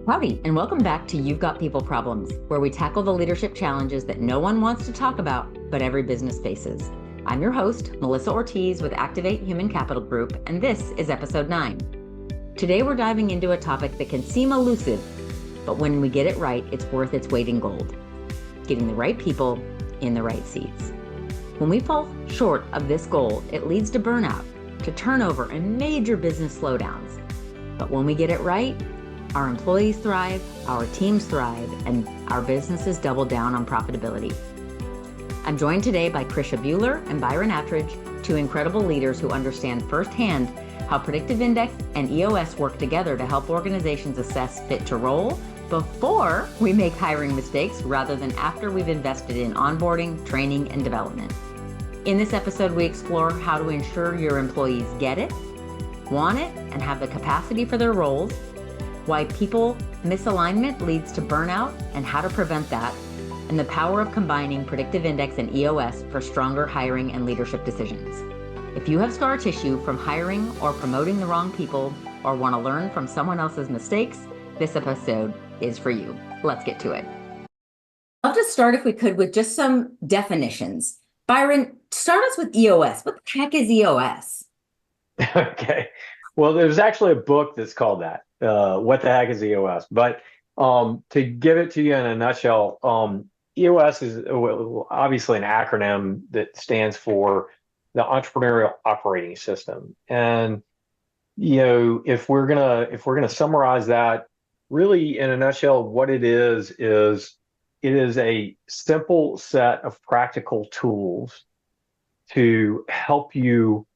Howdy, and welcome back to You've Got People Problems, where we tackle the leadership challenges that no one wants to talk about, but every business faces. I'm your host, Melissa Ortiz with Activate Human Capital Group, and this is episode 9. Today we're diving into a topic that can seem elusive, but when we get it right, it's worth its weight in gold. Getting the right people in the right seats. When we fall short of this goal, it leads to burnout, to turnover, and major business slowdowns. But when we get it right, our employees thrive, our teams thrive, and our businesses double down on profitability. I'm joined today by Krisha Buehler and Byron Attridge, two incredible leaders who understand firsthand how Predictive Index and EOS work together to help organizations assess fit to role before we make hiring mistakes rather than after we've invested in onboarding, training, and development. In this episode, we explore how to ensure your employees get it, want it, and have the capacity for their roles, why people misalignment leads to burnout and how to prevent that, and the power of combining Predictive Index and EOS for stronger hiring and leadership decisions. If you have scar tissue from hiring or promoting the wrong people or want to learn from someone else's mistakes, this episode is for you. Let's get to it. I'd love to start, if we could, with just some definitions. Byron, start us with EOS. What the heck is EOS? Okay. Well, there's actually a book that's called that. What the heck is EOS? But to give it to you in a nutshell, EOS is obviously an acronym that stands for the Entrepreneurial Operating System. And if we're gonna summarize that, really in a nutshell, what it is it is a simple set of practical tools to help you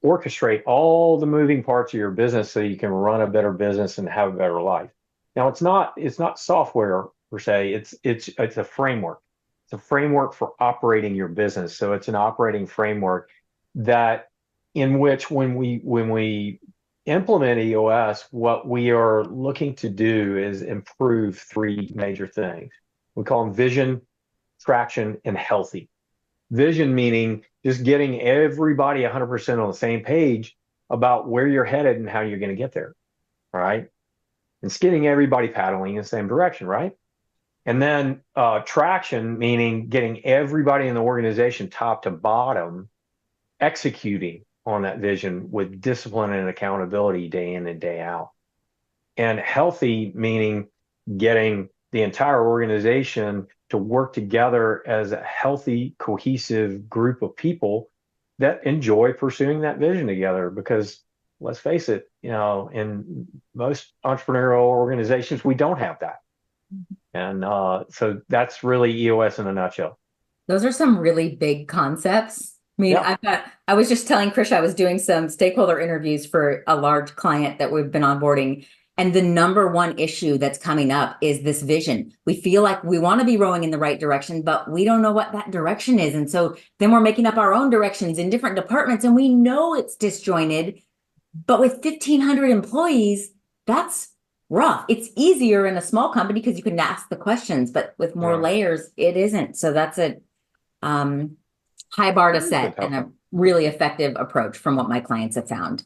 orchestrate all the moving parts of your business so you can run a better business and have a better life. Now, it's not software per se. It's a framework. It's a framework for operating your business. So it's an operating framework that in which when we implement EOS, what we are looking to do is improve three major things. We call them vision, traction, and healthy. Vision meaning just getting everybody 100% on the same page about where you're headed and how you're going to get there, right? And it's getting everybody paddling in the same direction, right? And then traction meaning getting everybody in the organization top to bottom executing on that vision with discipline and accountability day in and day out. And healthy meaning getting the entire organization to work together as a healthy, cohesive group of people that enjoy pursuing that vision together. Because let's face it, in most entrepreneurial organizations, we don't have that. And so that's really EOS in a nutshell. Those are some really big concepts. I mean, Yeah. I was just telling Krisha, I was doing some stakeholder interviews for a large client that we've been onboarding. And the number one issue that's coming up is this vision. We feel like we want to be rowing in the right direction, but we don't know what that direction is. And so then we're making up our own directions in different departments, and we know it's disjointed. But with 1,500 employees, that's rough. It's easier in a small company because you can ask the questions, but with more layers, it isn't. So that's a high bar to set and a really effective approach from what my clients have found.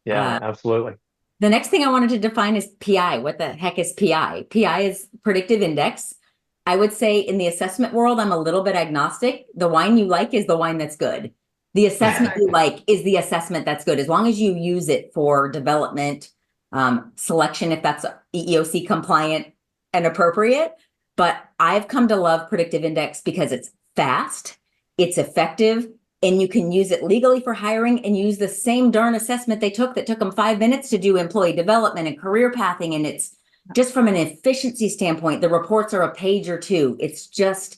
Yeah, absolutely. The next thing I wanted to define is PI. What the heck is PI? PI is Predictive Index. I would say in the assessment world, I'm a little bit agnostic. The wine you like is the wine that's good. The assessment you like is the assessment that's good, as long as you use it for development, selection, if that's EEOC compliant and appropriate. But I've come to love Predictive Index because it's fast, it's effective, and you can use it legally for hiring and use the same darn assessment they took that took them 5 minutes to do employee development and career pathing. And it's just from an efficiency standpoint, the reports are a page or two. It's just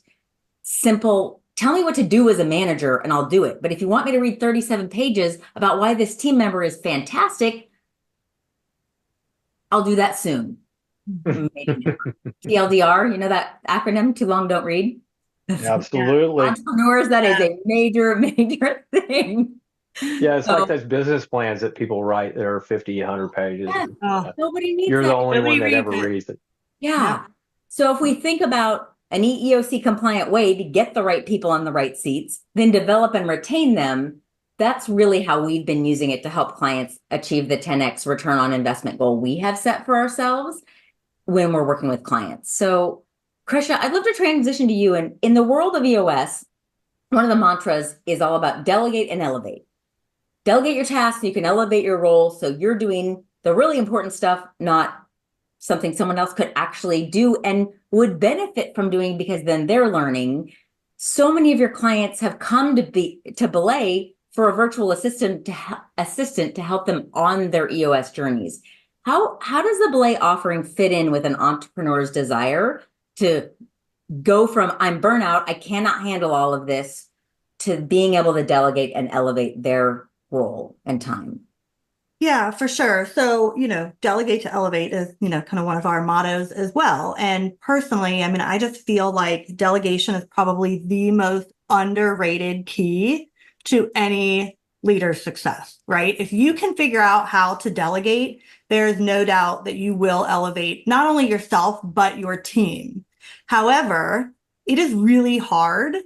simple. Tell me what to do as a manager and I'll do it. But if you want me to read 37 pages about why this team member is fantastic, I'll do that soon. TLDR, you know that acronym, too long, don't read? Absolutely. Entrepreneurs, that is a major thing. Yeah, it's like those business plans that people write that are 50, 100 pages. Yeah. Nobody needs You're that. the only one that ever reads it. Yeah. So if we think about an EEOC compliant way to get the right people on the right seats, then develop and retain them, that's really how we've been using it to help clients achieve the 10x return on investment goal we have set for ourselves. when we're working with clients. So, Krisha, I'd love to transition to you. And in the world of EOS, one of the mantras is all about delegate and elevate. Delegate your tasks, you can elevate your role. So you're doing the really important stuff, not something someone else could actually do and would benefit from doing because then they're learning. So many of your clients have come to Belay for a virtual assistant to help them on their EOS journeys. How does the Belay offering fit in with an entrepreneur's desire to go from I'm burnout, I cannot handle all of this, to being able to delegate and elevate their role and time? Yeah, for sure. So, delegate to elevate is, kind of one of our mottos as well. And personally, I mean, I just feel like delegation is probably the most underrated key to any leader's success, right? If you can figure out how to delegate, there's no doubt that you will elevate not only yourself, but your team. However, it is really hard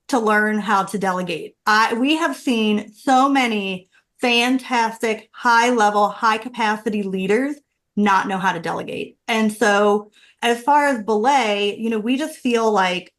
to learn how to delegate. We have seen so many fantastic, high level, high capacity leaders not know how to delegate. And so as far as Belay, we just feel like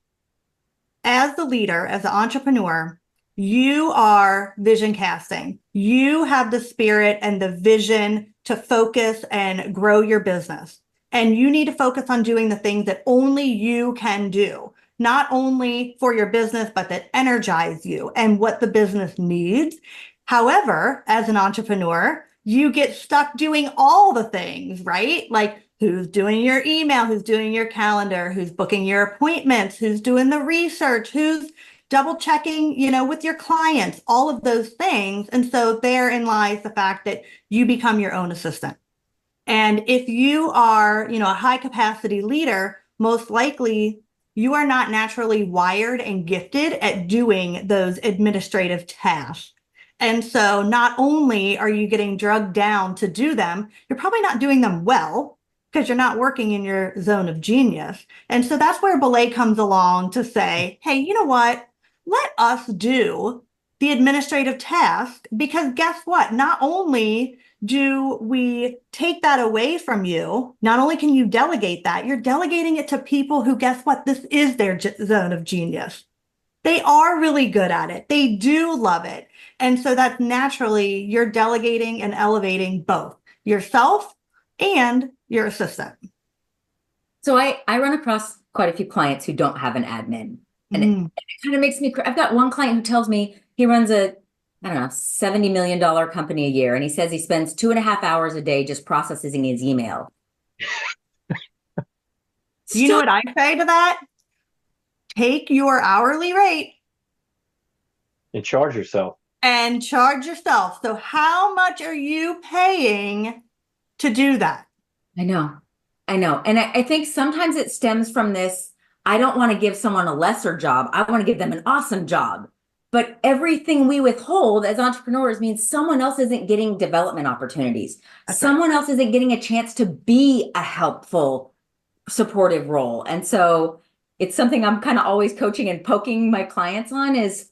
as the leader, as the entrepreneur, you are vision casting. You have the spirit and the vision to focus and grow your business. And you need to focus on doing the things that only you can do, not only for your business, but that energize you and what the business needs. However, as an entrepreneur, you get stuck doing all the things, right? Like who's doing your email, who's doing your calendar, who's booking your appointments, who's doing the research, who's double checking, with your clients, all of those things. And so therein lies the fact that you become your own assistant. And if you are, a high capacity leader, most likely you are not naturally wired and gifted at doing those administrative tasks. And so not only are you getting drugged down to do them, you're probably not doing them well because you're not working in your zone of genius. And so that's where Belay comes along to say, hey, you know what? Let us do the administrative task, because guess what? Not only do we take that away from you, not only can you delegate that, you're delegating it to people who, guess what? This is their zone of genius. They are really good at it. They do love it. And so that's naturally, you're delegating and elevating both yourself and your assistant. So I run across quite a few clients who don't have an admin. And it kind of makes me cry. I've got one client who tells me he runs a, I don't know, $70 million company a year. And he says he spends 2.5 hours a day just processing his email. You know what I say to that? Take your hourly rate and charge yourself. So how much are you paying to do that? I know. And I think sometimes it stems from this. I don't want to give someone a lesser job. I want to give them an awesome job. But everything we withhold as entrepreneurs means someone else isn't getting development opportunities. Someone else isn't getting a chance to be a helpful, supportive role. And so it's something I'm kind of always coaching and poking my clients on is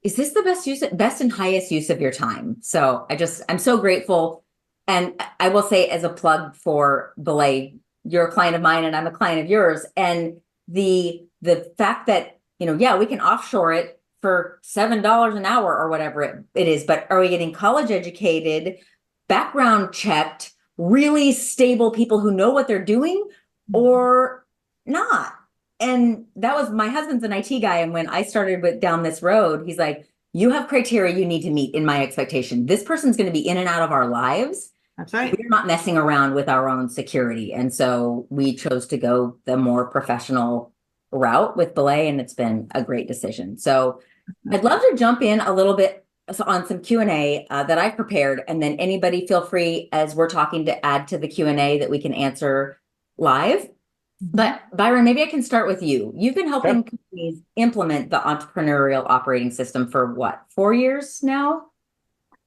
this the best and highest use of your time? So I'm so grateful. And I will say, as a plug for Belay, you're a client of mine and I'm a client of yours. And the fact that, we can offshore it for $7 an hour or whatever it is, but are we getting college educated, background checked, really stable people who know what they're doing or not? And that was, my husband's an IT guy. And when I started down this road, he's like, you have criteria you need to meet in my expectation. This person's going to be in and out of our lives. That's right. We're not messing around with our own security. And so we chose to go the more professional route with Belay, and it's been a great decision. So I'd love to jump in a little bit on some Q&A that I've prepared, and then anybody feel free as we're talking to add to the Q&A that we can answer live. But Byron, maybe I can start with you. You've been helping companies implement the entrepreneurial operating system for what, 4 years now?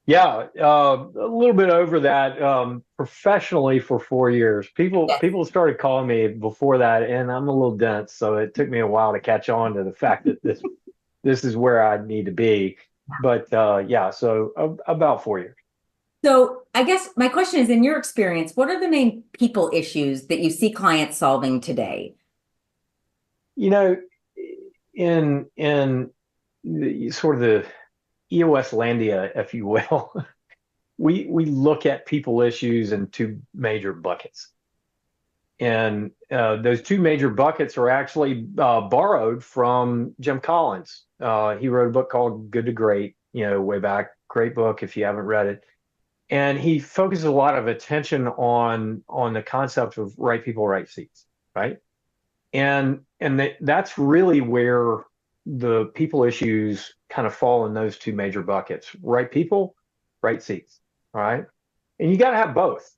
Yeah, a little bit over that. Professionally for 4 years. People started calling me before that, and I'm a little dense, so it took me a while to catch on to the fact that this is where I need to be. But so about 4 years. So I guess my question is, in your experience, what are the main people issues that you see clients solving today? You know, in the, sort of the EOS landia, if you will, we look at people issues in two major buckets. And those two major buckets are actually borrowed from Jim Collins. He wrote a book called Good to Great, way back. Great book if you haven't read it. And he focuses a lot of attention on the concept of right people, right seats, right? And that's really where the people issues kind of fall in those two major buckets: right people, right seats, all right? And you got to have both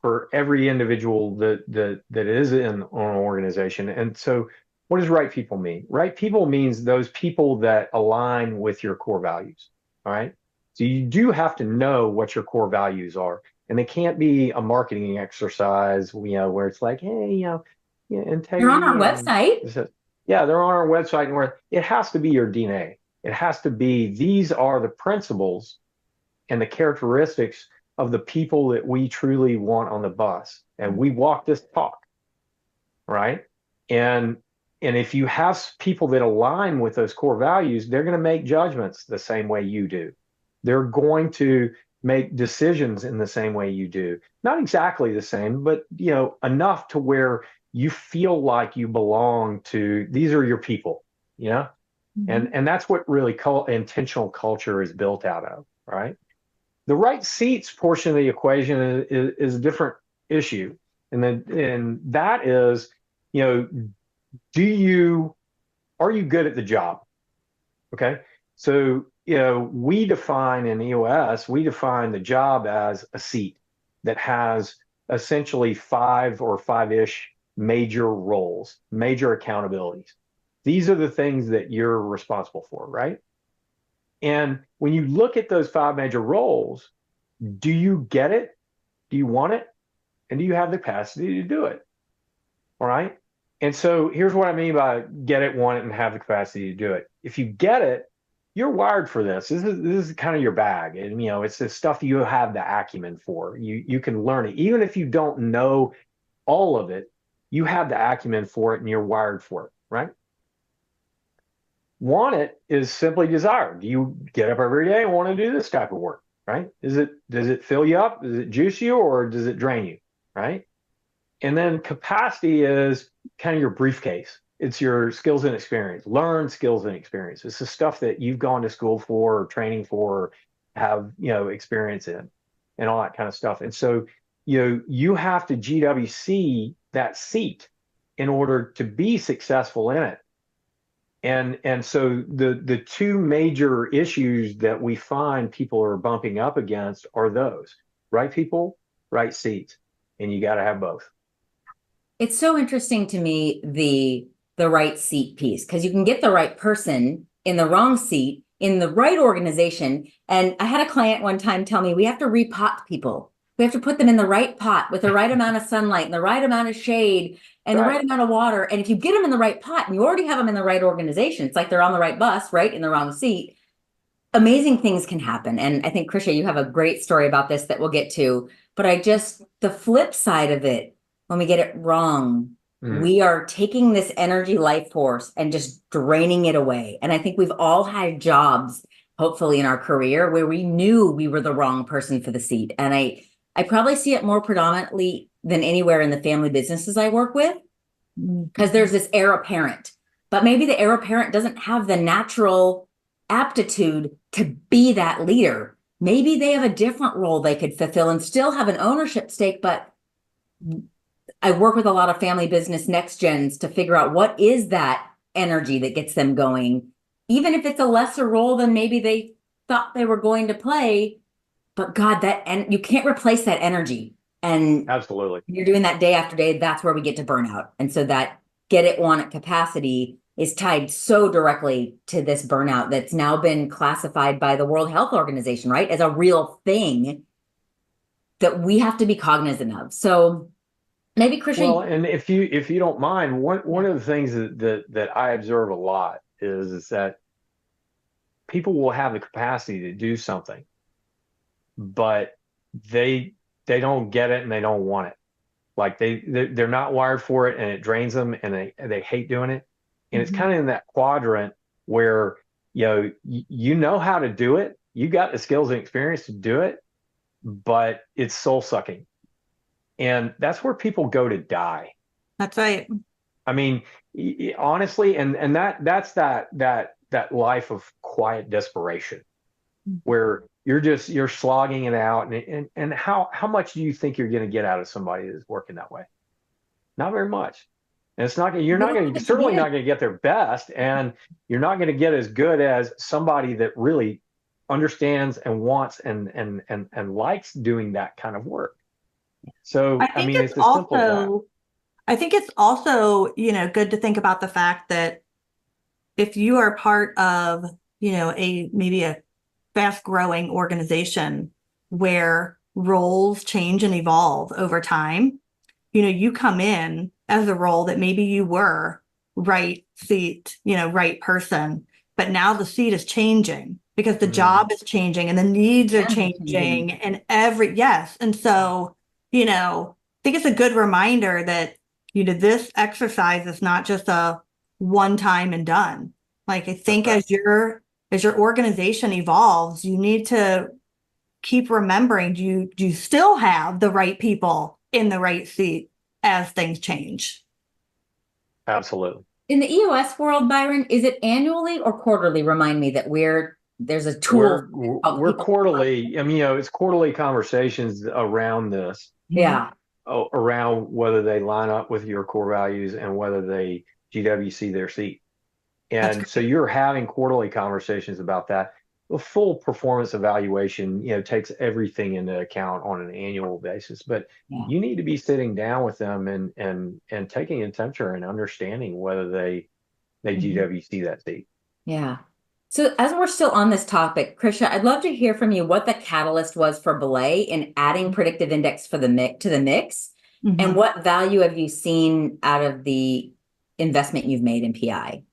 for every individual that is in an organization. And so what does right people mean? Right people means those people that align with your core values, all right? So you do have to know what your core values are. And they can't be a marketing exercise, where it's like, hey, You're on our integrity and website. yeah, they're on our website, and where it has to be your DNA. It has to be, these are the principles and the characteristics of the people that we truly want on the bus. And we walk this talk, right? And if you have people that align with those core values, they're going to make judgments the same way you do. They're going to make decisions in the same way you do. Not exactly the same, but enough to where you feel like you belong to, these are your people, Mm-hmm. and that's what really intentional culture is built out of, right? The right seats portion of the equation is a different issue. And that is, are you good at the job? Okay. So, we define in EOS, we define the job as a seat that has essentially five-ish major roles, major accountabilities. These are the things that you're responsible for, right? And when you look at those five major roles, do you get it? Do you want it? And do you have the capacity to do it? All right. And so here's what I mean by get it, want it, and have the capacity to do it. If you get it, you're wired for this. This is kind of your bag. And it's the stuff you have the acumen for. You can learn it. Even if you don't know all of it, you have the acumen for it and you're wired for it, right? Want it is simply desire. Do you get up every day and want to do this type of work, right? Does it fill you up? Does it juice you, or does it drain you, right? And then capacity is kind of your briefcase. It's your skills and experience, learned skills and experience. It's the stuff that you've gone to school for, or training for, or have, experience in, and all that kind of stuff. And so, you have to GWC that seat in order to be successful in it. And so the two major issues that we find people are bumping up against are those: right people, right seats, and you got to have both. It's so interesting to me, the right seat piece, because you can get the right person in the wrong seat in the right organization. And I had a client one time tell me, we have to repot people. We have to put them in the right pot with the right amount of sunlight and the right amount of shade and the right amount of water. And if you get them in the right pot and you already have them in the right organization, it's like they're on the right bus, right, in the wrong seat. Amazing things can happen. And I think, Krisha, you have a great story about this that we'll get to. But the flip side of it, when we get it wrong, we are taking this energy life force and just draining it away. And I think we've all had jobs, hopefully in our career, where we knew we were the wrong person for the seat. And I probably see it more predominantly than anywhere in the family businesses I work with, because there's this heir apparent. But maybe the heir apparent doesn't have the natural aptitude to be that leader. Maybe they have a different role they could fulfill and still have an ownership stake. But I work with a lot of family business next gens to figure out what is that energy that gets them going, even if it's a lesser role than maybe they thought they were going to play. But God, and you can't replace that energy. And absolutely, you're doing that day after day. That's where we get to burnout. And so that get it, want it capacity is tied so directly to this burnout that's now been classified by the World Health Organization, right, as a real thing that we have to be cognizant of. So maybe, Krisha. Well, and if you don't mind, one of the things that I observe a lot is that people will have the capacity to do something, but they don't get it and they don't want it. Like they're not wired for it, and it drains them, and they hate doing it. And it's kind of in that quadrant where you know how to do it, you got the skills and experience to do it, but it's soul sucking, and that's where people go to die. That's right. I mean, honestly, and that's that life of quiet desperation, where you're slogging it out, and how much do you think you're going to get out of somebody that's working that way? Not very much. And it's not you're certainly not going to get their best, and you're not going to get as good as somebody that really understands and wants and likes doing that kind of work. So I mean, it's as simple as that. I think it's also, good to think about the fact that if you are part of, maybe a fast growing organization where roles change and evolve over time, you come in as a role that maybe you were right seat, right person, but now the seat is changing because the job is changing and the needs are changing and yes. And so, I think it's a good reminder that, this exercise is not just a one time and done. Like, I think as your organization evolves, you need to keep remembering, do you still have the right people in the right seat as things change? Absolutely. In the EOS world, Byron, is it annually or quarterly? Remind me that there's a tool. We're quarterly. I mean, it's quarterly conversations around this. Yeah. Around whether they line up with your core values and whether they GWC their seat. And so you're having quarterly conversations about that. The full performance evaluation, takes everything into account on an annual basis, but you need to be sitting down with them and taking a temperature and understanding whether they GWC that seat. Yeah. So as we're still on this topic, Krisha, I'd love to hear from you what the catalyst was for BELAY in adding Predictive Index to the mix, and what value have you seen out of the investment you've made in PI?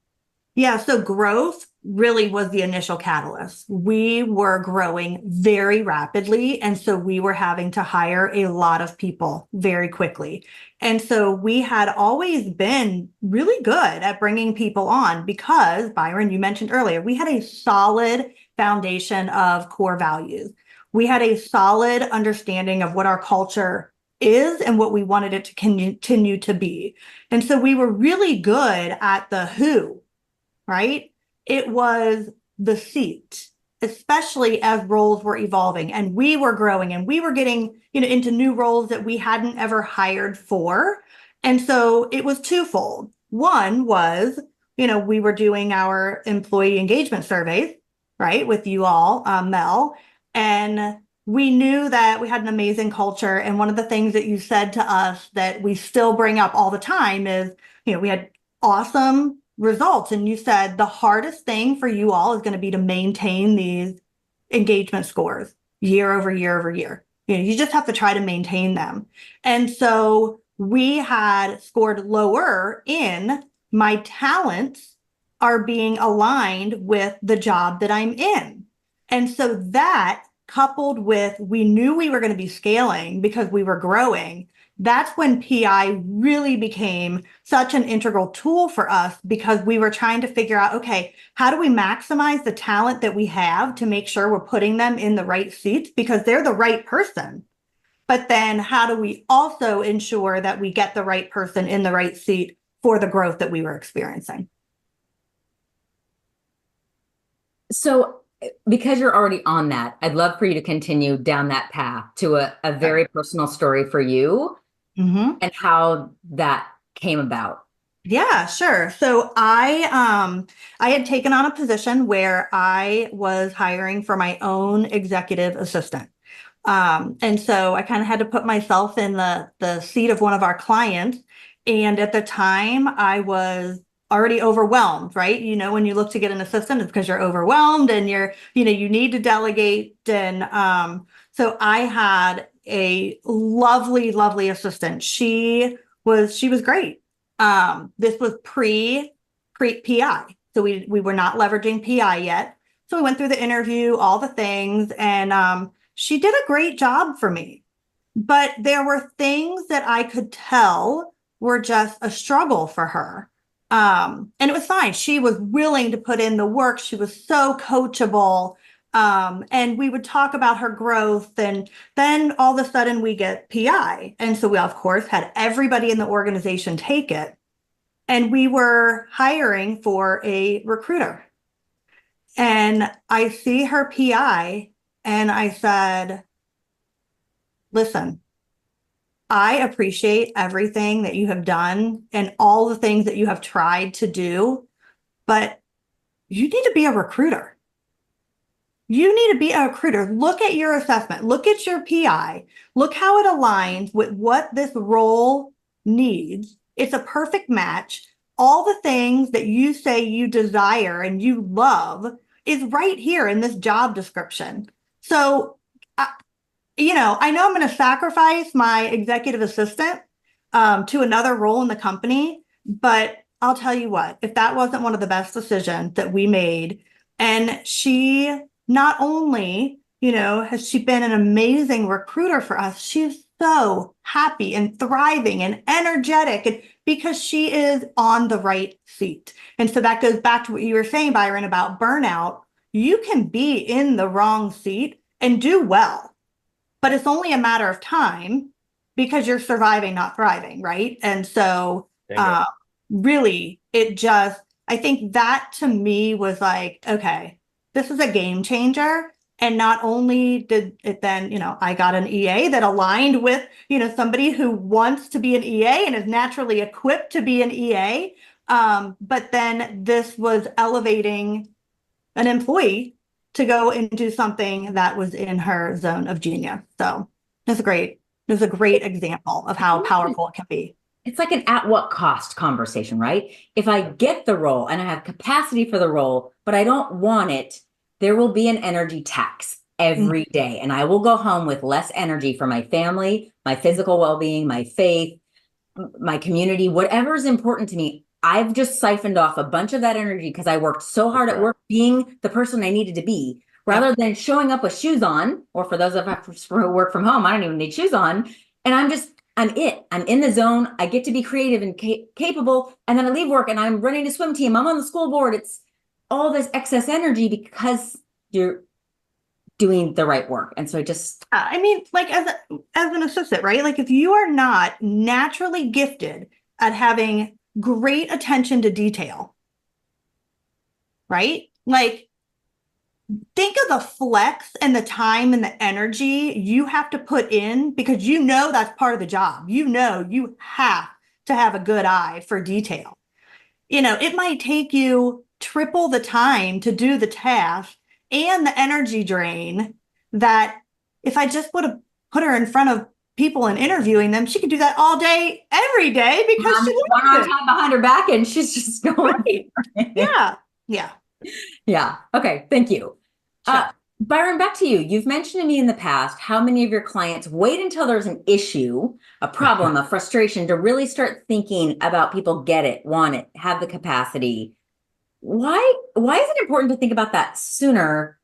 Yeah, so growth really was the initial catalyst. We were growing very rapidly, and so we were having to hire a lot of people very quickly. And so we had always been really good at bringing people on because, Byron, you mentioned earlier, we had a solid foundation of core values. We had a solid understanding of what our culture is and what we wanted it to continue to be. And so we were really good at the who. Right? It was the seat, especially as roles were evolving and we were growing and we were getting, into new roles that we hadn't ever hired for. And so it was twofold. One was, we were doing our employee engagement surveys, right, with you all, Mel, and we knew that we had an amazing culture. And one of the things that you said to us that we still bring up all the time is, we had awesome results. And you said the hardest thing for you all is going to be to maintain these engagement scores year over year over year. You just have to try to maintain them. And so we had scored lower in my talents are being aligned with the job that I'm in. And so that coupled with, we knew we were going to be scaling because we were growing. That's when PI really became such an integral tool for us because we were trying to figure out, okay, how do we maximize the talent that we have to make sure we're putting them in the right seats because they're the right person. But then how do we also ensure that we get the right person in the right seat for the growth that we were experiencing? So because you're already on that, I'd love for you to continue down that path to a very personal story for you. And how that came about. Yeah, sure. So I had taken on a position where I was hiring for my own executive assistant. And so I kind of had to put myself in the seat of one of our clients. And at the time I was already overwhelmed, right? When you look to get an assistant, it's because you're overwhelmed and you need to delegate. And so I had a lovely, lovely assistant. She was great. This was pre PI. So we were not leveraging PI yet. So we went through the interview, all the things. And, she did a great job for me. But there were things that I could tell were just a struggle for her. And it was fine. She was willing to put in the work. She was so coachable. And we would talk about her growth. And then all of a sudden we get PI. And so we, of course, had everybody in the organization take it. And we were hiring for a recruiter. And I see her PI and I said, listen, I appreciate everything that you have done and all the things that you have tried to do, but you need to be a recruiter. You need to be a recruiter. Look at your assessment. Look at your PI. Look how it aligns with what this role needs. It's a perfect match. All the things that you say you desire and you love is right here in this job description. So, I know I'm going to sacrifice my executive assistant to another role in the company, but I'll tell you what, if that wasn't one of the best decisions that we made, and she not only, has she been an amazing recruiter for us, she's so happy and thriving and energetic and because she is on the right seat. And so that goes back to what you were saying, Byron, about burnout. You can be in the wrong seat and do well. But it's only a matter of time because you're surviving, not thriving, right? And so really, I think that to me was like, okay, this is a game changer. And not only did it then, I got an EA that aligned with, somebody who wants to be an EA and is naturally equipped to be an EA. But then this was elevating an employee to go and do something that was in her zone of genius. So it's a great example of how powerful it can be. It's like an at what cost conversation, right? If I get the role and I have capacity for the role, but I don't want it, there will be an energy tax every day. And I will go home with less energy for my family, my physical well-being, my faith, my community, whatever is important to me. I've just siphoned off a bunch of that energy because I worked so hard at work being the person I needed to be, rather than showing up with shoes on, or for those of us who work from home, I don't even need shoes on. And I'm in the zone. I get to be creative and capable. And then I leave work and I'm running a swim team. I'm on the school board. It's all this excess energy because you're doing the right work. And so like as an assistant, right? Like if you are not naturally gifted at having great attention to detail, right? Like think of the flex and the time and the energy you have to put in because that's part of the job. You have to have a good eye for detail. It might take you triple the time to do the task and the energy drain that if I just would have put her in front of people and interviewing them, she could do that all day, every day because she's one on top behind her back and she's just going. Right. Yeah. Okay. Thank you. Sure. Byron, back to you. You've mentioned to me in the past how many of your clients wait until there's an issue, a problem, a frustration to really start thinking about people get it, want it, have the capacity. Why is it important to think about that sooner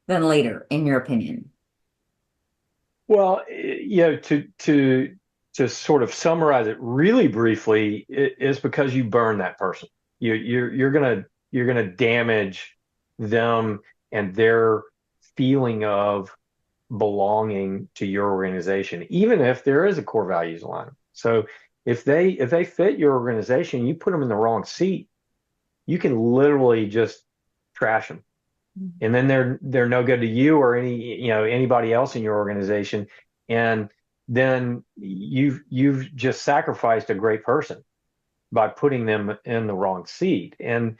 than later, in your opinion? Well, to sort of summarize it really briefly, is because you burn that person. You're gonna damage them and their feeling of belonging to your organization, even if there is a core values alignment. So if they fit your organization, you put them in the wrong seat, you can literally just trash them. And then they're no good to you or anybody else in your organization. And then you've just sacrificed a great person by putting them in the wrong seat. And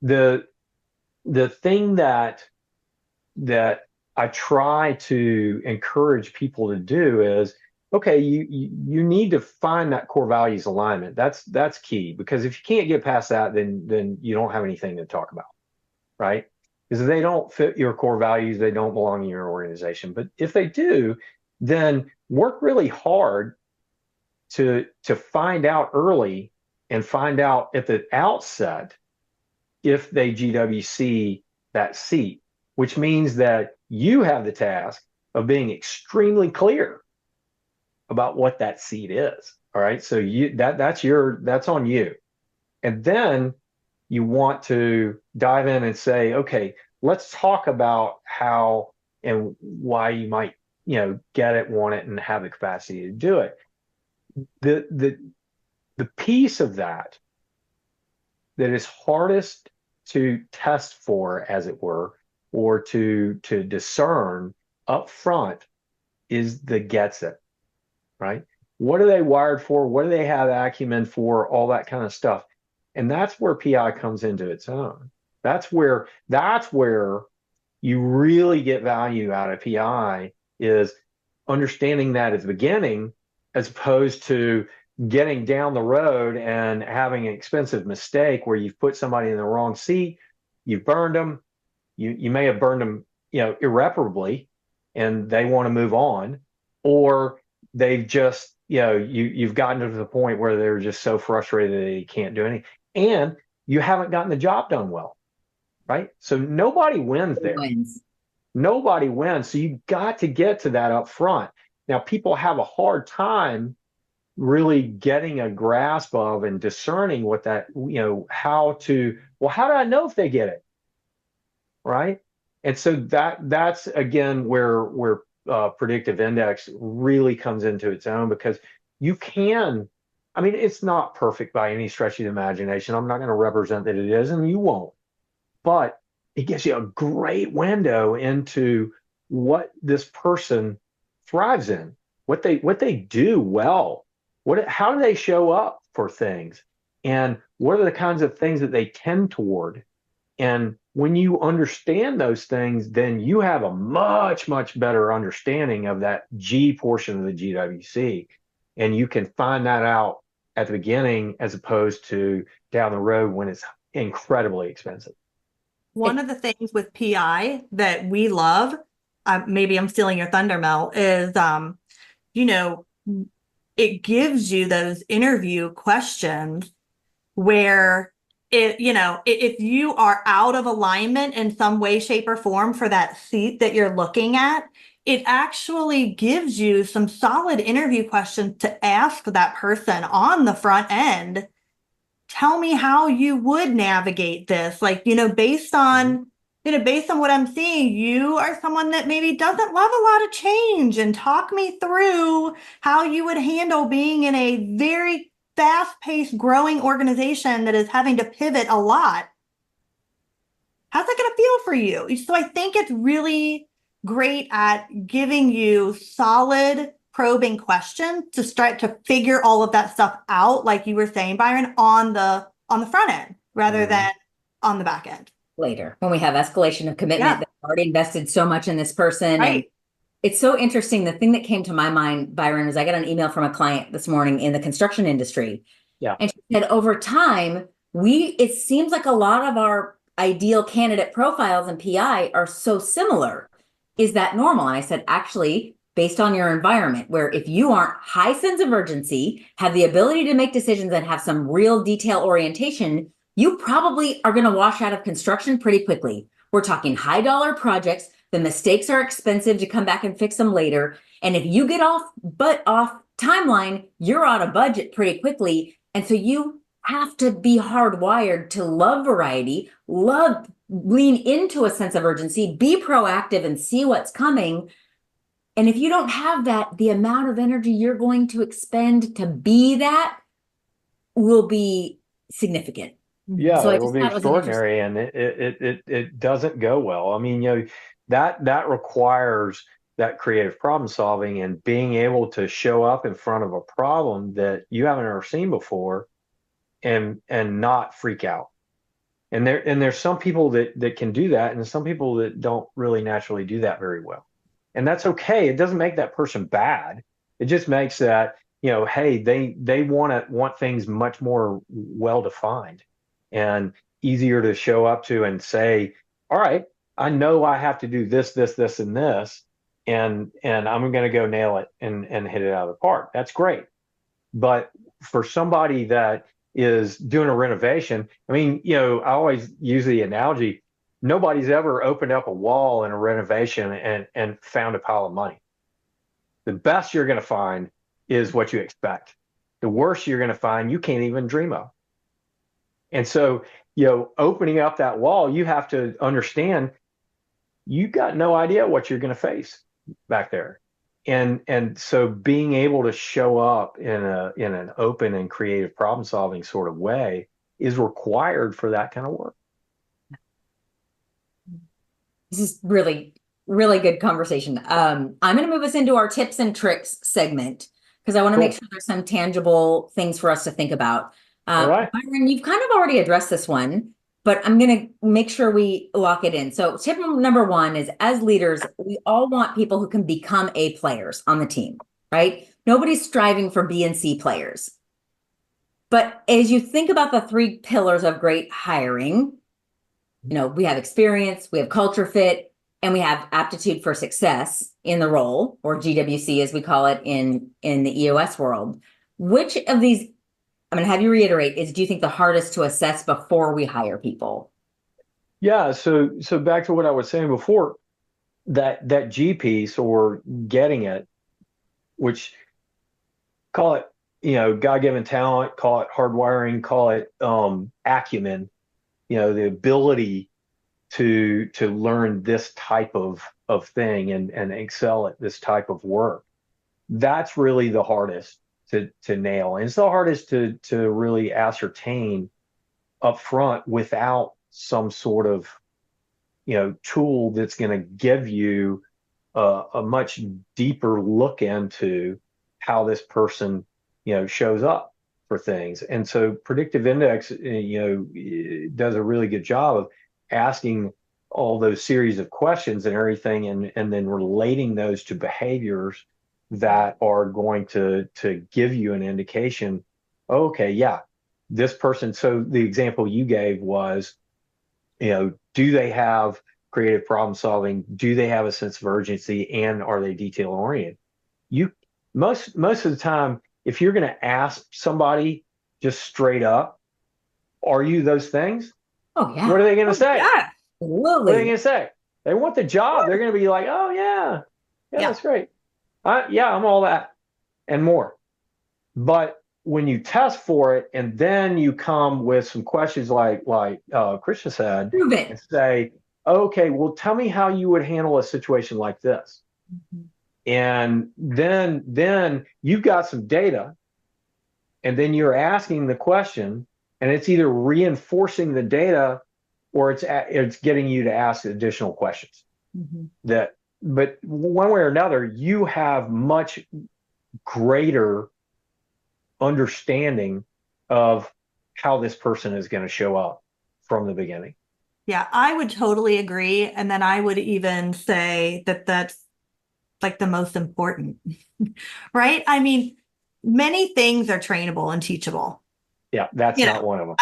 the thing that I try to encourage people to do is, okay, you need to find that core values alignment. That's key, because if you can't get past that, then you don't have anything to talk about, right? Because if they don't fit your core values, they don't belong in your organization. But if they do, then work really hard to find out early and find out at the outset if they GWC that seat, which means that you have the task of being extremely clear about what that seed is. All right. So that's on you. And then you want to dive in and say, okay, let's talk about how and why you might, get it, want it, and have the capacity to do it. The piece of that is hardest to test for, as it were, or to discern up front is the gets it, right? What are they wired for? What do they have acumen for? All that kind of stuff. And that's where PI comes into its own. That's where you really get value out of PI, is understanding that at the beginning, as opposed to getting down the road and having an expensive mistake where you've put somebody in the wrong seat, you've burned them, you may have burned them, irreparably, and they want to move on, or they've just, you've gotten to the point where they're just so frustrated that they can't do anything, and you haven't gotten the job done well, right? So nobody wins there. Nobody wins. So you've got to get to that up front. Now, people have a hard time really getting a grasp of and discerning what that, how do I know if they get it? Right. And so that's again where Predictive Index really comes into its own, because you can, it's not perfect by any stretch of the imagination. I'm not going to represent that it is, and you won't, but it gives you a great window into what this person thrives in, what they do well, how do they show up for things, and what are the kinds of things that they tend toward. And when you understand those things, then you have a much, much better understanding of that G portion of the GWC. And you can find that out at the beginning, as opposed to down the road when it's incredibly expensive. One of the things with PI that we love, maybe I'm stealing your thunder, Mel, is, it gives you those interview questions where if you are out of alignment in some way, shape, or form for that seat that you're looking at, it actually gives you some solid interview questions to ask that person on the front end. Tell me how you would navigate this. Based on what I'm seeing, you are someone that maybe doesn't love a lot of change, and talk me through how you would handle being in a very fast-paced growing organization that is having to pivot a lot. How's that going to feel for you? So I think it's really great at giving you solid probing questions to start to figure all of that stuff out, like you were saying, Byron, on the front end rather than on the back end. Later, when we have escalation of commitment, that already invested so much in this person. Right. And it's so interesting. The thing that came to my mind, Byron, is I got an email from a client this morning in the construction industry. Yeah. And she said, over time, it seems like a lot of our ideal candidate profiles and PI are so similar. Is that normal? And I said, actually, based on your environment, where if you aren't high sense of urgency, have the ability to make decisions, and have some real detail orientation, you probably are going to wash out of construction pretty quickly. We're talking high dollar projects. The mistakes are expensive to come back and fix them later. And if you get off timeline, you're out of budget pretty quickly. And so you have to be hardwired to love variety, lean into a sense of urgency, be proactive, and see what's coming. And if you don't have that, the amount of energy you're going to expend to be that will be significant. Yeah, so it will be extraordinary, and it doesn't go well. That requires that creative problem solving and being able to show up in front of a problem that you haven't ever seen before, and not freak out. And there's some people that can do that, and some people that don't really naturally do that very well. And that's okay. It doesn't make that person bad. It just makes that, hey, they want things much more well defined and easier to show up to and say, all right, I know I have to do this, and this, and I'm going to go nail it and hit it out of the park. That's great. But for somebody that is doing a renovation, I always use the analogy, nobody's ever opened up a wall in a renovation and found a pile of money. The best you're going to find is what you expect. The worst you're going to find, you can't even dream of. And so, opening up that wall, you have to understand you got no idea what you're going to face back there. And so being able to show up in an open and creative problem solving sort of way is required for that kind of work. This is really, really good conversation. I'm going to move us into our tips and tricks segment because I want to make sure there's some tangible things for us to think about. All right. Byron, you've kind of already addressed this one, but I'm going to make sure we lock it in. So tip number one is, as leaders, we all want people who can become A players on the team, right? Nobody's striving for B and C players. But as you think about the 3 pillars of great hiring, we have experience, we have culture fit, and we have aptitude for success in the role, or GWC as we call it in the EOS world. Which of these, I'm going to have you reiterate, do you think the hardest to assess before we hire people? Yeah. So back to what I was saying before, that G piece, or getting it, which, call it, God-given talent, call it hardwiring, call it acumen, the ability to learn this type of thing and excel at this type of work. That's really the hardest to nail. And it's the hardest to really ascertain up front without some sort of, tool that's going to give you a much deeper look into how this person, shows up for things. And so Predictive Index, does a really good job of asking all those series of questions and everything, and then relating those to behaviors that are going to give you an indication, okay, yeah, this person. So the example you gave was, do they have creative problem solving? Do they have a sense of urgency? And are they detail oriented? Most of the time, if you're going to ask somebody just straight up, are you those things? Oh, yeah. What are they going to say? Yeah, absolutely. What are they going to say? They want the job. They're going to be like, oh, yeah, that's great. I'm all that and more. But when you test for it and then you come with some questions like Krisha said, prove it, and say, okay, well, tell me how you would handle a situation like this. Mm-hmm. And then you've got some data, and then you're asking the question, and it's either reinforcing the data or it's getting you to ask additional questions. Mm-hmm. But one way or another, you have much greater understanding of how this person is going to show up from the beginning. Yeah, I would totally agree. And then I would even say that that's like the most important, right? I mean, many things are trainable and teachable. Yeah, that's not one of them.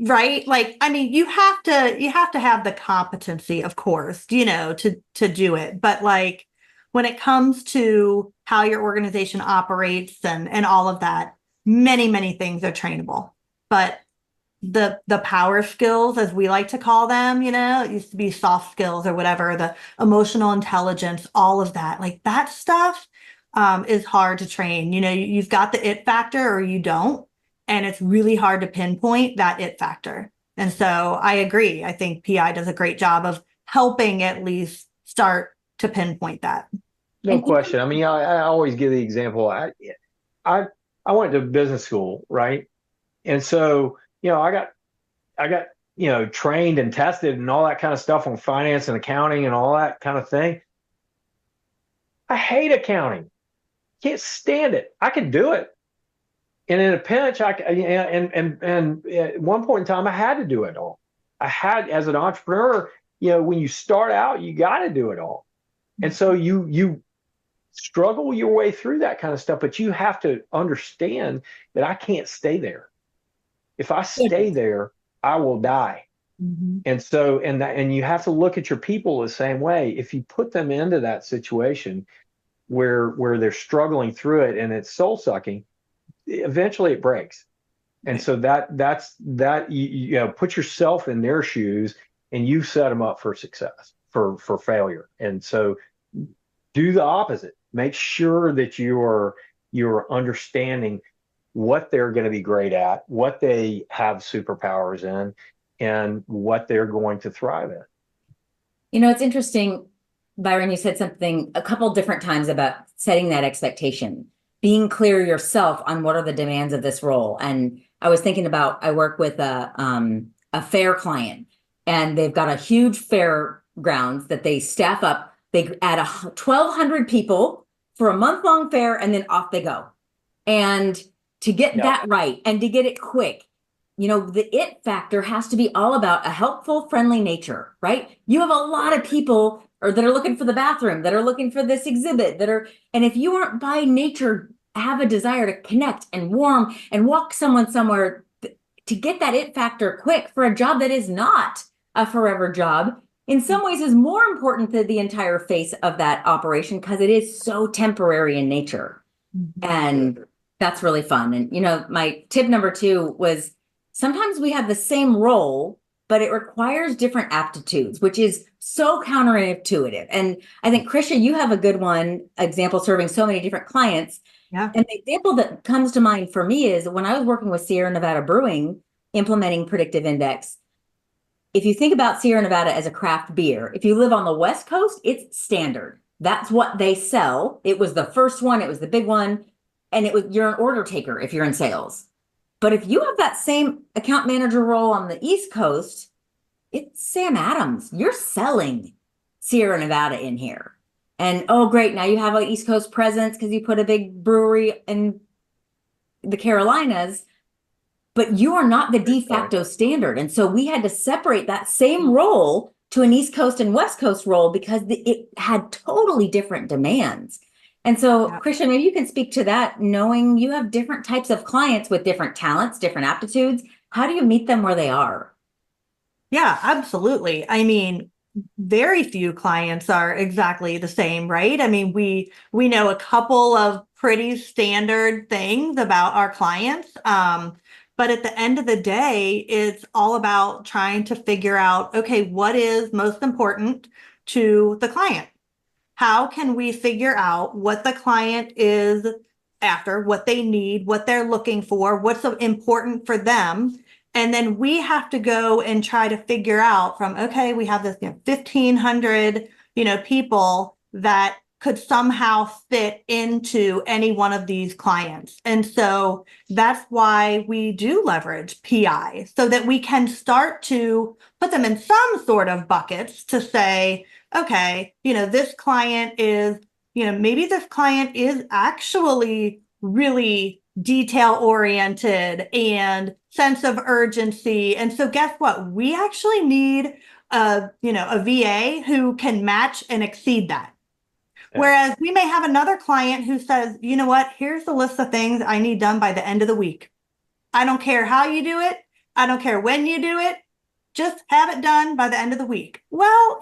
Right? Like, I mean, you have to have the competency, of course, to do it. But like, when it comes to how your organization operates and all of that, many, many things are trainable. But the power skills, as we like to call them, it used to be soft skills or whatever, the emotional intelligence, all of that, like that stuff is hard to train. You've got the it factor or you don't, and it's really hard to pinpoint that it factor. And so I agree. I think PI does a great job of helping at least start to pinpoint that. No question. I mean, I always give the example. I went to business school, right? And so, I got, trained and tested and all that kind of stuff on finance and accounting and all that kind of thing. I hate accounting. Can't stand it. I can do it. And in a pinch, and at one point in time, I had to do it all. I had, as an entrepreneur, when you start out, you got to do it all. And so you struggle your way through that kind of stuff, but you have to understand that I can't stay there. If I stay there, I will die. Mm-hmm. And so, and you have to look at your people the same way. If you put them into that situation where they're struggling through it and it's soul sucking, eventually it breaks. And so that's put yourself in their shoes and you set them up for success, for failure. And so do the opposite. Make sure that you're understanding what they're going to be great at, what they have superpowers in, and what they're going to thrive in. You know, it's interesting, Byron, you said something a couple different times about setting that expectation, being clear yourself on what are the demands of this role. And I was thinking about, I work with a fair client, and they've got a huge fairgrounds that they staff up. They add 1,200 people for a month-long fair, and then off they go. And to get that right and to get it quick, you know, the it factor has to be all about a helpful, friendly nature, right? You have a lot of people that are looking for the bathroom, that are looking for this exhibit, and if you aren't by nature, have a desire to connect and warm and walk someone somewhere, to get that it factor quick for a job that is not a forever job, in some ways is more important than the entire face of that operation, because it is so temporary in nature. And that's really fun. And, you know, my tip number 2 was, sometimes we have the same role, but it requires different aptitudes, which is so counterintuitive. And I think, Krisha, you have a good example serving so many different clients. Yeah. And the example that comes to mind for me is when I was working with Sierra Nevada Brewing, implementing Predictive Index. If you think about Sierra Nevada as a craft beer, if you live on the West Coast, it's standard. That's what they sell. It was the first one. It was the big one. And you're an order taker if you're in sales. But if you have that same account manager role on the East Coast, it's Sam Adams. You're selling Sierra Nevada in here. And, oh, great, now you have an East Coast presence because you put a big brewery in the Carolinas, but you are not the de facto standard. And so we had to separate that same role to an East Coast and West Coast role because it had totally different demands. And so, Krisha, maybe you can speak to that, knowing you have different types of clients with different talents, different aptitudes. How do you meet them where they are? Yeah, absolutely. I mean, very few clients are exactly the same, right? I mean, we know a couple of pretty standard things about our clients. But at the end of the day, it's all about trying to figure out, okay, what is most important to the client? How can we figure out what the client is after, what they need, what they're looking for, what's important for them? And then we have to go and try to figure out from, okay, we have this 1,500, people that could somehow fit into any one of these clients. And so that's why we do leverage PI, so that we can start to put them in some sort of buckets to say, okay, this client is, maybe this client is actually really detail oriented and sense of urgency. And so guess what? We actually need a VA who can match and exceed that. Whereas we may have another client who says, you know what, here's the list of things I need done by the end of the week. I don't care how you do it. I don't care when you do it. Just have it done by the end of the week. Well,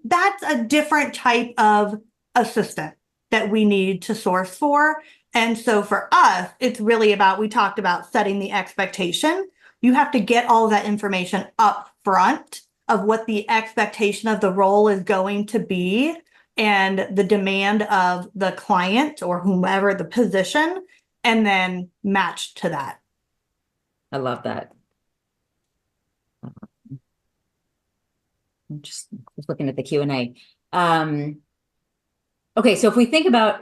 that's a different type of assistant that we need to source for. And so for us, it's really about, we talked about setting the expectation. You have to get all of that information up front of what the expectation of the role is going to be and the demand of the client or whomever the position, and then match to that. I love that. I'm just looking at the Q&A. Okay, so if we think about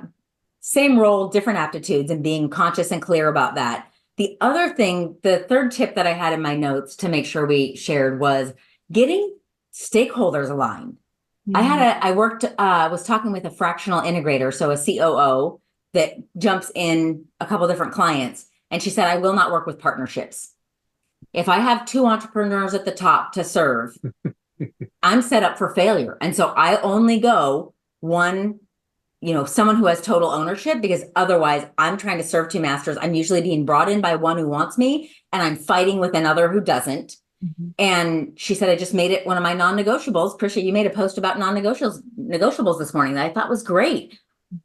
same role, different aptitudes, and being conscious and clear about that, the other thing, the third tip that I had in my notes to make sure we shared was getting stakeholders aligned. I was talking with a fractional integrator, so a COO that jumps in a couple different clients. And she said, I will not work with partnerships. If I have 2 entrepreneurs at the top to serve, I'm set up for failure. And so I only go one, someone who has total ownership, because otherwise I'm trying to serve 2 masters. I'm usually being brought in by one who wants me, and I'm fighting with another who doesn't. And she said, I just made it one of my non-negotiables. Krisha, you made a post about non-negotiables this morning that I thought was great.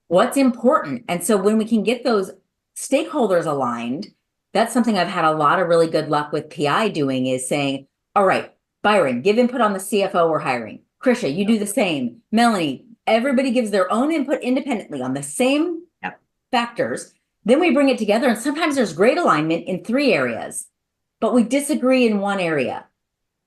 What's important? And so when we can get those stakeholders aligned, that's something I've had a lot of really good luck with PI doing, is saying, all right, Byron, give input on the CFO we're hiring. Krisha, you do the same. Melanie, everybody gives their own input independently on the same factors. Then we bring it together, and sometimes there's great alignment in 3 areas, but we disagree in 1 area.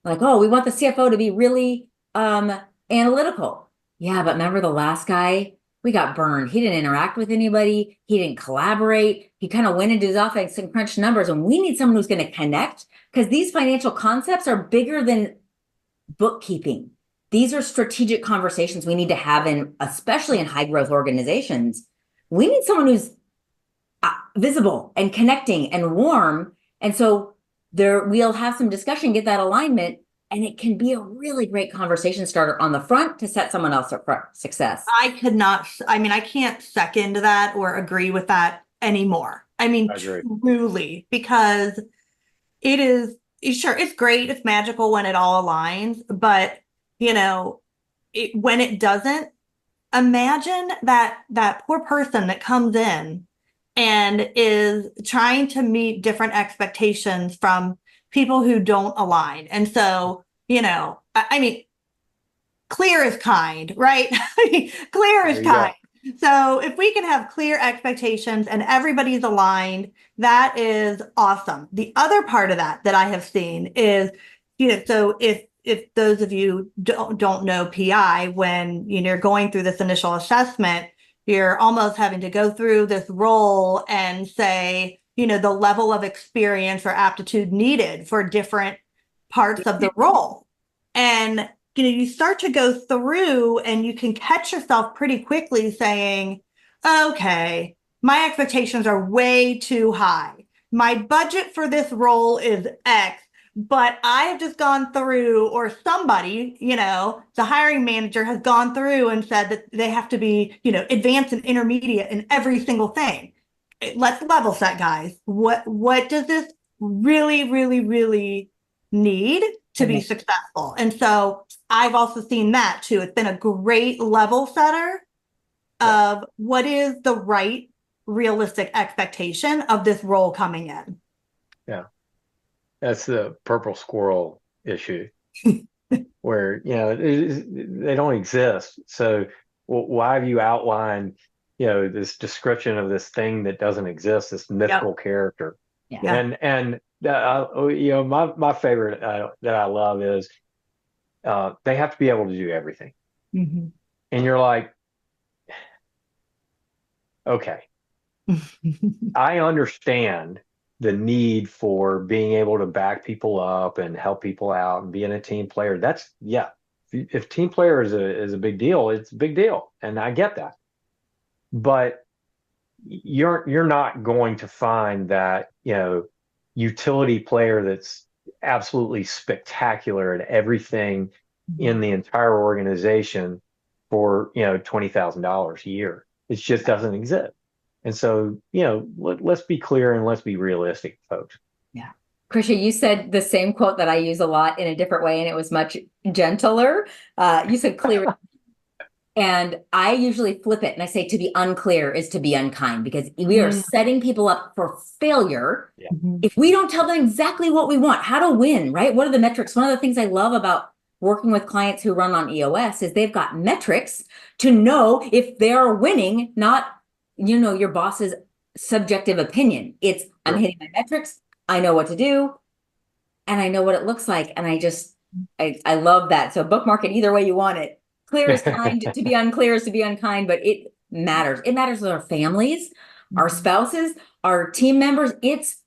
Like, oh, we want the CFO to be really analytical. Yeah, but remember the last guy? We got burned. He didn't interact with anybody. He didn't collaborate. He kind of went into his office and crunched numbers. And we need someone who's going to connect, because these financial concepts are bigger than bookkeeping. These are strategic conversations we need to have especially in high growth organizations. We need someone who's visible and connecting and warm. And so we'll have some discussion, get that alignment, and it can be a really great conversation starter on the front to set someone else up for success. I can't second that or agree with that anymore. Truly, because it's great, it's magical when it all aligns, but when it doesn't, imagine that poor person that comes in and is trying to meet different expectations from people who don't align. And so, clear is kind, right? Clear is kind. So if we can have clear expectations and everybody's aligned, that is awesome. The other part of that I have seen is, so if those of you don't know PI, when you're going through this initial assessment, you're almost having to go through this role and say, the level of experience or aptitude needed for different parts of the role. And, you start to go through and you can catch yourself pretty quickly saying, okay, my expectations are way too high. My budget for this role is X, but I have just gone through, or somebody, the hiring manager has gone through and said that they have to be, advanced and intermediate in every single thing. Let's level set, guys. What does this really, really, really need to be successful? And so I've also seen that too. It's been a great level setter of what is the right realistic expectation of this role coming in. Yeah. That's the purple squirrel issue where, they don't exist. So why have you outlined, this description of this thing that doesn't exist, this mythical character? Yeah. And my favorite that I love is they have to be able to do everything. Mm-hmm. And you're like, okay, I understand the need for being able to back people up and help people out and being a team player. If team player is a big deal, it's a big deal. And I get that. But you're not going to find that, utility player that's absolutely spectacular at everything in the entire organization for, $20,000 a year. It just doesn't exist. And so, let's be clear and let's be realistic, folks. Yeah. Krisha, you said the same quote that I use a lot in a different way, and it was much gentler. You said clear. And I usually flip it and I say to be unclear is to be unkind, because we are setting people up for failure. Yeah. If we don't tell them exactly what we want, how to win, right? What are the metrics? One of the things I love about working with clients who run on EOS is they've got metrics to know if they're winning, not, your boss's subjective opinion. It's I'm hitting my metrics. I know what to do and I know what it looks like. And I love that. So bookmark it either way you want it. Clear is kind, to be unclear is to be unkind, but it matters. It matters with our families, our spouses, our team members. It's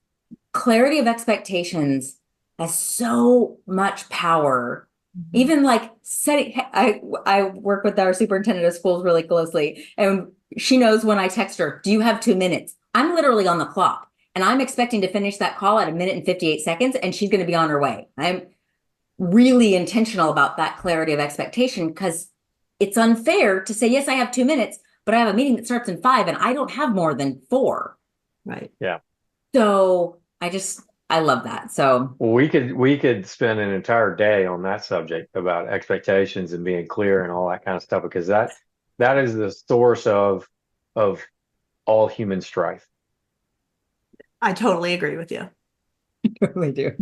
clarity of expectations has so much power. Even like setting, I work with our superintendent of schools really closely, and she knows when I text her, do you have 2 minutes? I'm literally on the clock and I'm expecting to finish that call at 1:58, and she's going to be on her way. I'm really intentional about that clarity of expectation, because it's unfair to say, yes, I have 2 minutes, but I have a meeting that starts in 5 and I don't have more than 4. Right. Yeah. So I love that. So we could spend an entire day on that subject about expectations and being clear and all that kind of stuff, because that is the source of all human strife. I totally agree with you. I totally do.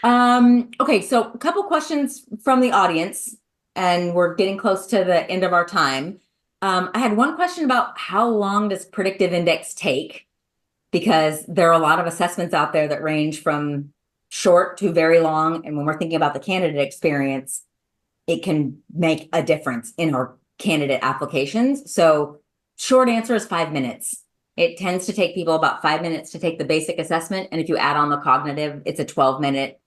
Okay, so a couple questions from the audience, and we're getting close to the end of our time. I had one question about how long does Predictive Index take? Because there are a lot of assessments out there that range from short to very long. And when we're thinking about the candidate experience, it can make a difference in our candidate applications. So short answer is 5 minutes. It tends to take people about 5 minutes to take the basic assessment. And if you add on the cognitive, it's a 12-minute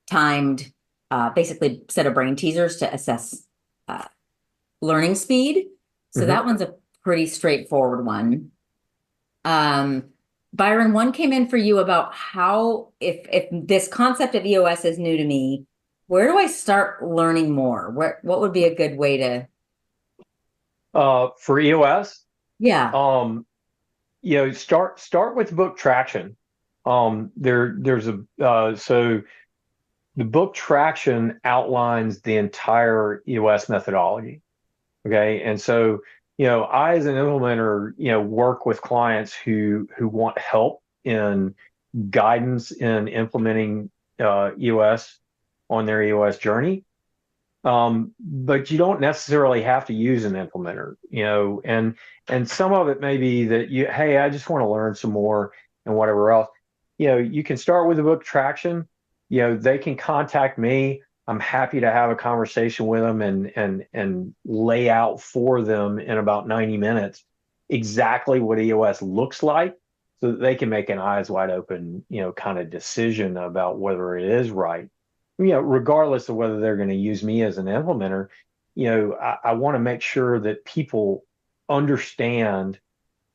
timed, basically set of brain teasers to assess learning speed. So that one's a pretty straightforward one. Byron, one came in for you about how, if this concept of EOS is new to me, where do I start learning more? What would be a good way to? For EOS, Yeah. Start with the book Traction. There's so the book Traction outlines the entire EOS methodology. Okay, and so I, as an implementer, work with clients who want help in guidance in implementing EOS on their EOS journey. But you don't necessarily have to use an implementer, and some of it may be that hey, I just want to learn some more and whatever else. You can start with the book Traction. They can contact me. I'm happy to have a conversation with them and lay out for them in about 90 minutes exactly what EOS looks like, so that they can make an eyes wide open, kind of decision about whether it is right. Regardless of whether they're going to use me as an implementer, I want to make sure that people understand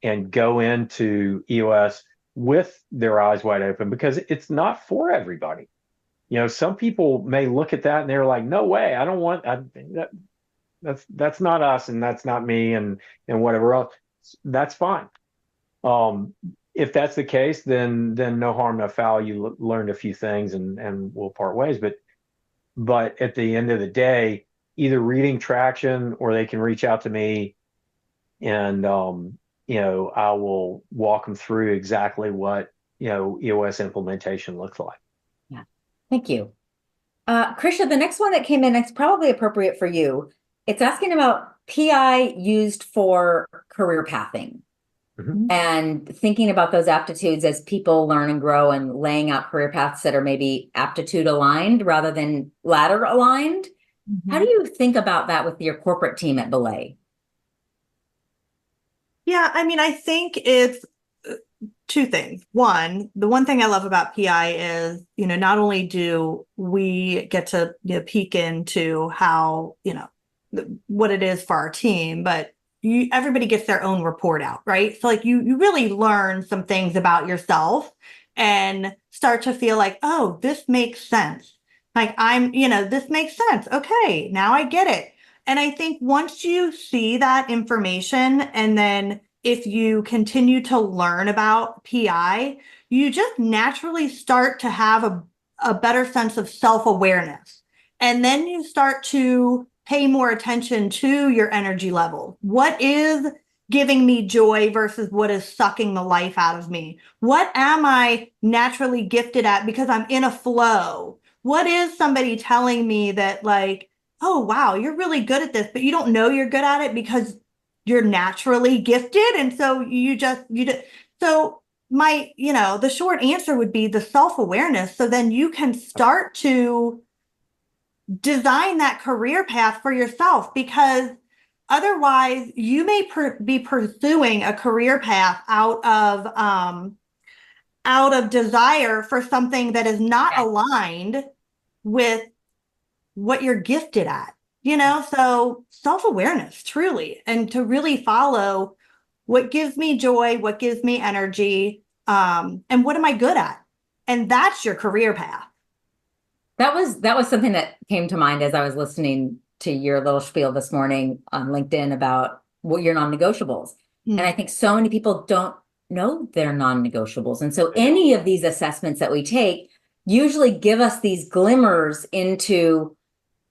and go into EOS with their eyes wide open, because it's not for everybody. Some people may look at that and they're like, no way, I don't want that. That's not us, and that's not me, and whatever else. That's fine. If that's the case, then no harm, no foul. You learned a few things, and we'll part ways. But at the end of the day, either reading Traction, or they can reach out to me, and I will walk them through exactly what EOS implementation looks like. Yeah, thank you. Krisha, the next one that came in, it's probably appropriate for you. It's asking about PI used for career pathing. And thinking about those aptitudes as people learn and grow, and laying out career paths that are maybe aptitude aligned rather than ladder aligned. How do you think about that with your corporate team at BELAY? Yeah, I think it's two things. One, the one thing I love about PI is, not only do we get to peek into how, what it is for our team, but everybody gets their own report out, right? So like you really learn some things about yourself and start to feel like, oh, this makes sense. Like this makes sense. Okay, now I get it. And I think once you see that information, and then if you continue to learn about PI, you just naturally start to have a better sense of self-awareness. And then you start to pay more attention to your energy level. What is giving me joy versus what is sucking the life out of me? What am I naturally gifted at because I'm in a flow? What is somebody telling me that, like, oh, wow, you're really good at this, but you don't know you're good at it because you're naturally gifted. And so so the short answer would be the self-awareness. So then you can start to design that career path for yourself, because otherwise you may be pursuing a career path out of desire for something that is not aligned with what you're gifted at, so self-awareness, truly, and to really follow what gives me joy, what gives me energy, and what am I good at? And that's your career path. That was something that came to mind as I was listening to your little spiel this morning on LinkedIn about what your non-negotiables. And I think so many people don't know their non-negotiables. And so any of these assessments that we take usually give us these glimmers into,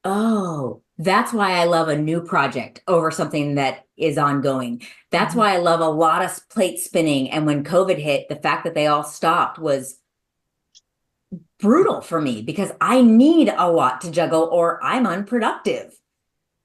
oh, that's why I love a new project over something that is ongoing. That's why I love a lot of plate spinning. And when COVID hit, the fact that they all stopped was brutal for me because I need a lot to juggle or I'm unproductive.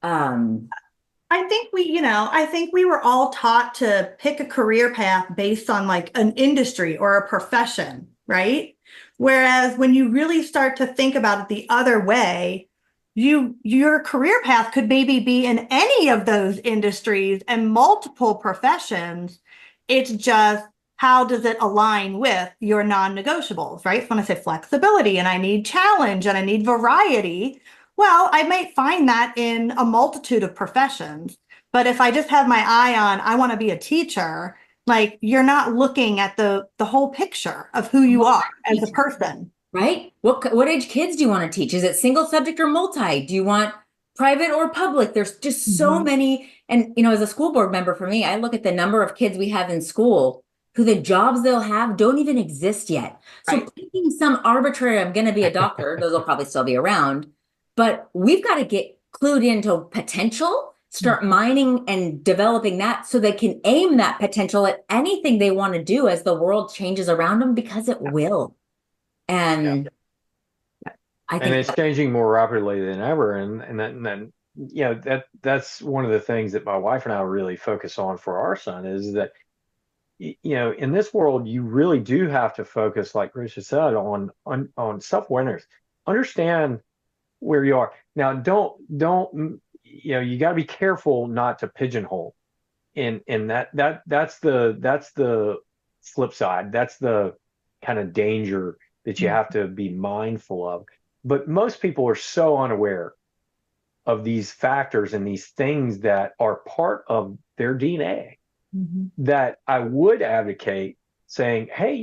I think I think we were all taught to pick a career path based on like an industry or a profession, right? Whereas when you really start to think about it the other way, your career path could maybe be in any of those industries and multiple professions. It's just how does it align with your non-negotiables, right? So when I say flexibility and I need challenge and I need variety, well, I might find that in a multitude of professions. But if I just have my eye on, I want to be a teacher, like you're not looking at the whole picture of who you are as a person. Right? What age kids do you want to teach? Is it single subject or multi? Do you want private or public? There's just so many. And, as a school board member for me, I look at the number of kids we have in school who the jobs they'll have don't even exist yet. So picking some arbitrary, I'm going to be a doctor, those will probably still be around. But we've got to get clued into potential, start mining and developing that so they can aim that potential at anything they want to do as the world changes around them, because it will. And I think it's changing more rapidly than ever. And then that's one of the things that my wife and I really focus on for our son is that, in this world, you really do have to focus, like Krisha said, on self-awareness. Understand where you are. Now, don't you got to be careful not to pigeonhole. And that's the flip side. That's the kind of danger that you have to be mindful of. But most people are so unaware of these factors and these things that are part of their DNA that I would advocate saying, hey,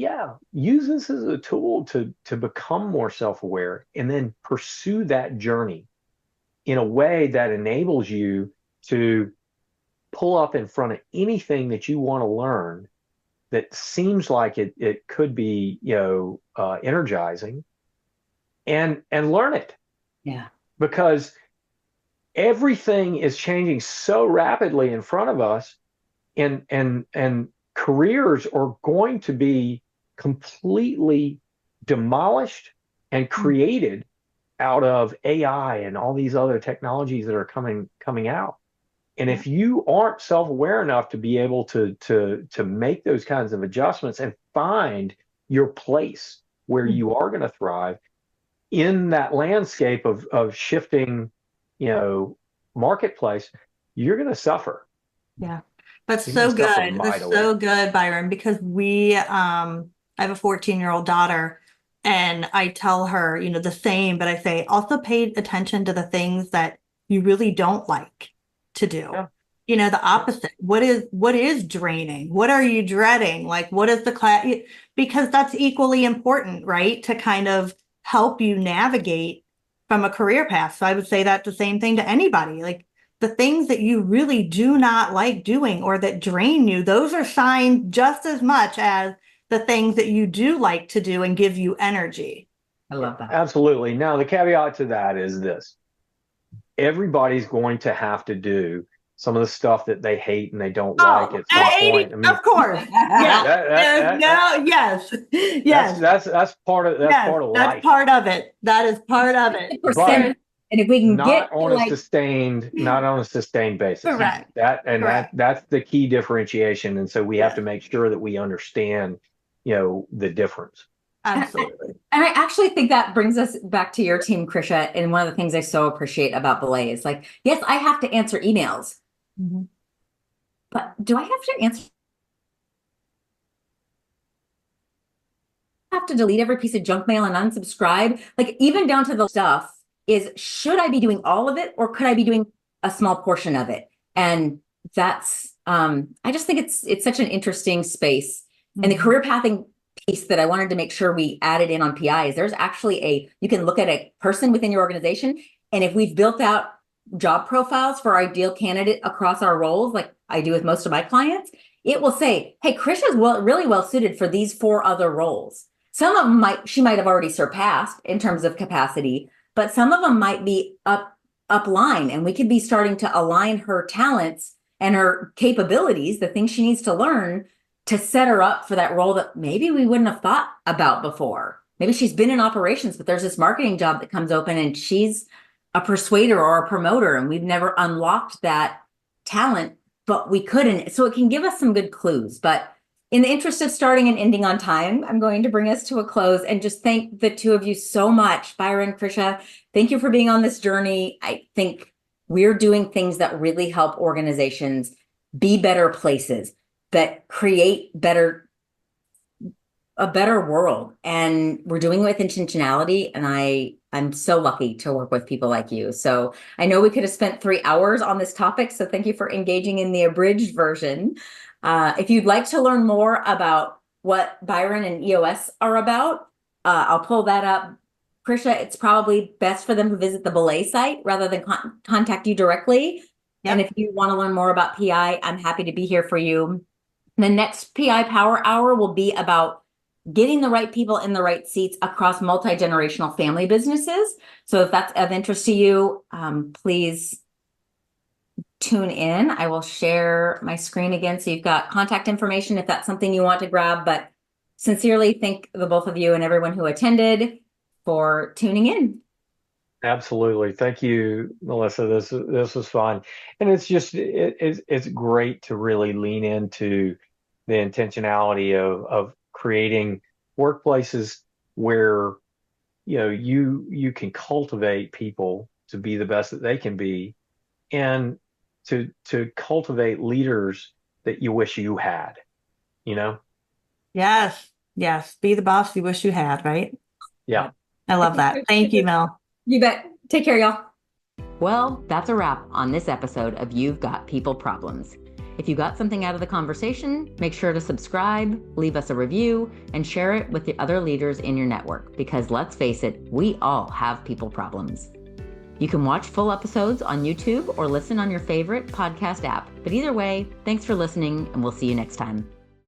use this as a tool to become more self-aware and then pursue that journey in a way that enables you to pull up in front of anything that you want to learn that seems like it could be, energizing and learn it. Yeah. Because everything is changing so rapidly in front of us, and careers are going to be completely demolished and created out of AI and all these other technologies that are coming out. And if you aren't self-aware enough to be able to make those kinds of adjustments and find your place where you are going to thrive in that landscape of shifting, marketplace, you're going to suffer. Yeah. That's so good. That's so good, Byron, because I have a 14-year-old daughter and I tell her, the same, but I say also pay attention to the things that you really don't like to do. Yeah. The opposite. What is draining? What are you dreading? Like, what is the class? Because that's equally important, right? To kind of help you navigate from a career path. So I would say that the same thing to anybody, like the things that you really do not like doing or that drain you, those are signs just as much as the things that you do like to do and give you energy. I love that. Absolutely. Now, the caveat to that is this. Everybody's going to have to do some of the stuff that they hate and they don't like at some point. I mean, of course. Yes. That's part of life. That's part of it. That is part of it. But and if we can not on a sustained basis. Correct. That's the key differentiation. And so we have to make sure that we understand, the difference. Absolutely. And I actually think that brings us back to your team, Krisha. And one of the things I so appreciate about BELAY is like, yes, I have to answer emails, but do I have to answer? I have to delete every piece of junk mail and unsubscribe, like even down to the stuff is, should I be doing all of it or could I be doing a small portion of it? And that's, I just think it's such an interesting space. And the career pathing piece that I wanted to make sure we added in on PI is there's actually you can look at a person within your organization. And if we've built out job profiles for our ideal candidate across our roles, like I do with most of my clients, it will say, hey, Krisha's really well suited for these 4 other roles. Some of them she might have already surpassed in terms of capacity, but some of them might be upline, and we could be starting to align her talents and her capabilities, the things she needs to learn to set her up for that role that maybe we wouldn't have thought about before. maybe she's been in operations, but there's this marketing job that comes open and she's a persuader or a promoter, and we've never unlocked that talent, but we couldn't. So it can give us some good clues. But in the interest of starting and ending on time, I'm going to bring us to a close and just thank the two of you so much. Byron, Krisha, thank you for being on this journey. I think we're doing things that really help organizations be better places, that create a better world. And we're doing it with intentionality. And I'm so lucky to work with people like you. So I know we could have spent 3 hours on this topic. So thank you for engaging in the abridged version. If you'd like to learn more about what Byron and EOS are about, I'll pull that up. Krisha, it's probably best for them to visit the BELAY site rather than contact you directly. Yep. And if you want to learn more about PI, I'm happy to be here for you. The next PI Power Hour will be about getting the right people in the right seats across multi-generational family businesses. So if that's of interest to you, please tune in. I will share my screen again so you've got contact information if that's something you want to grab. But sincerely thank the both of you and everyone who attended for tuning in. Absolutely. Thank you, Melissa. This was fun. And it's just, it's great to really lean into the intentionality of creating workplaces where, you can cultivate people to be the best that they can be, and to cultivate leaders that you wish you had, Yes. Be the boss you wish you had, right? Yeah. I love that. Thank you, Mel. You bet. Take care, y'all. Well, that's a wrap on this episode of You've Got People Problems. If you got something out of the conversation, make sure to subscribe, leave us a review, and share it with the other leaders in your network, because let's face it, we all have people problems. You can watch full episodes on YouTube or listen on your favorite podcast app. But either way, thanks for listening, and we'll see you next time.